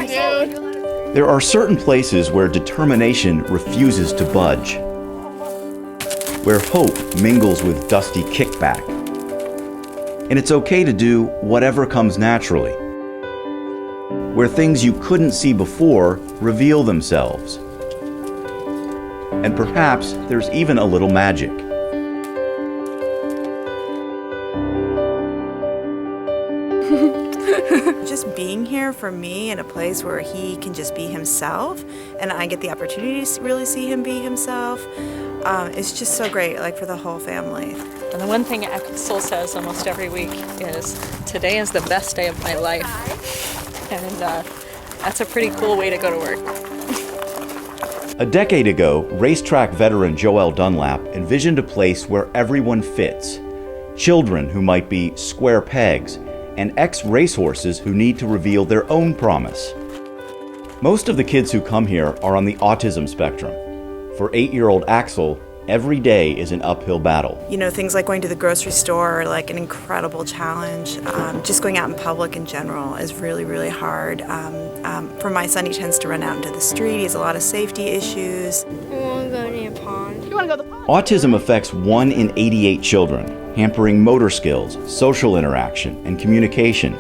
There are certain places where determination refuses to budge, where hope mingles with dusty kickback. And it's okay to do whatever comes naturally, where things you couldn't see before reveal themselves. And perhaps there's even a little magic. Just being here for me in a place where he can just be himself and I get the opportunity to really see him be himself, it's just so great, like for the whole family. And the one thing Axel says almost every week is, today is the best day of my life. And that's a pretty cool way to go to work. A decade ago, racetrack veteran Joell Dunlap envisioned a place where everyone fits. Children who might be square pegs, and ex-racehorses who need to reveal their own promise. Most of the kids who come here are on the autism spectrum. For 8-year-old Axel, every day is an uphill battle. You know, things like going to the grocery store are like an incredible challenge. Just going out in public in general is really, really hard. For my son, he tends to run out into the street. He has a lot of safety issues. I want to go near a pond. You want to go to the pond? Autism affects 1 in 88 children, hampering motor skills, social interaction, and communication.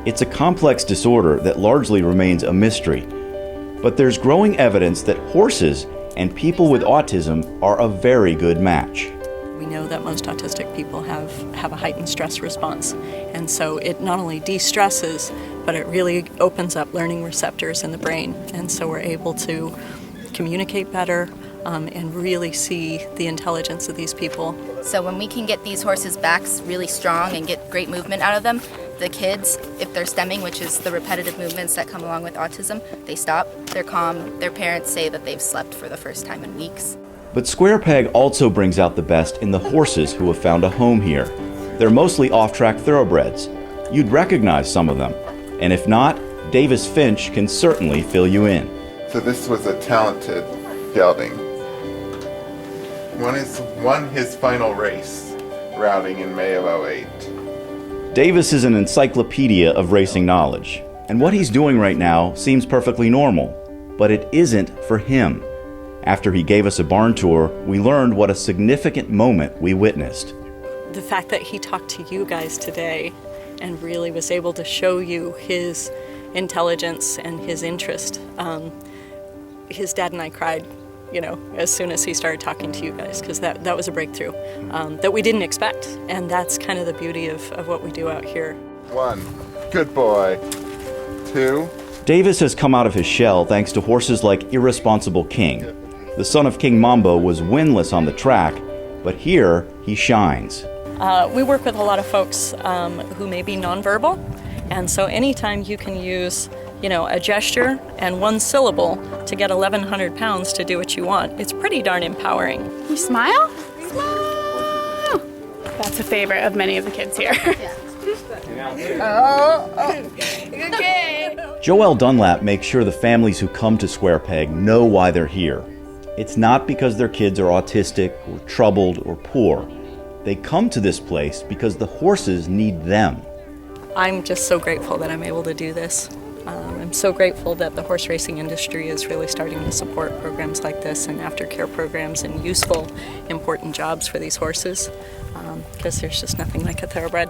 It's a complex disorder that largely remains a mystery. But there's growing evidence that horses and people with autism are a very good match. We know that most autistic people have a heightened stress response. And so it not only de-stresses, but it really opens up learning receptors in the brain. And so we're able to communicate better, and really see the intelligence of these people. So when we can get these horses' backs really strong and get great movement out of them, the kids, if they're stemming, which is the repetitive movements that come along with autism, they stop, they're calm, their parents say that they've slept for the first time in weeks. But Square Peg also brings out the best in the horses who have found a home here. They're mostly off-track thoroughbreds. You'd recognize some of them. And if not, Davis Finch can certainly fill you in. So this was a talented gelding. Won his final race, routing in May of '08. Davis is an encyclopedia of racing knowledge, and what he's doing right now seems perfectly normal, but it isn't for him. After he gave us a barn tour, we learned what a significant moment we witnessed. The fact that he talked to you guys today and really was able to show you his intelligence and his interest. His dad and I cried, you know, as soon as he started talking to you guys, because that was a breakthrough that we didn't expect. And that's kind of the beauty of what we do out here. 1, good boy. 2. Davis has come out of his shell thanks to horses like Irresponsible King. The son of King Mambo was winless on the track, but here he shines. We work with a lot of folks who may be nonverbal, and so anytime you can use, you know, a gesture and 1 syllable to get 1,100 pounds to do what you want, it's pretty darn empowering. You smile? Smile! That's a favorite of many of the kids here. Okay. Joell Dunlap makes sure the families who come to Square Peg know why they're here. It's not because their kids are autistic or troubled or poor. They come to this place because the horses need them. I'm just so grateful that I'm able to do this. I'm so grateful that the horse racing industry is really starting to support programs like this and aftercare programs and useful, important jobs for these horses, because there's just nothing like a thoroughbred.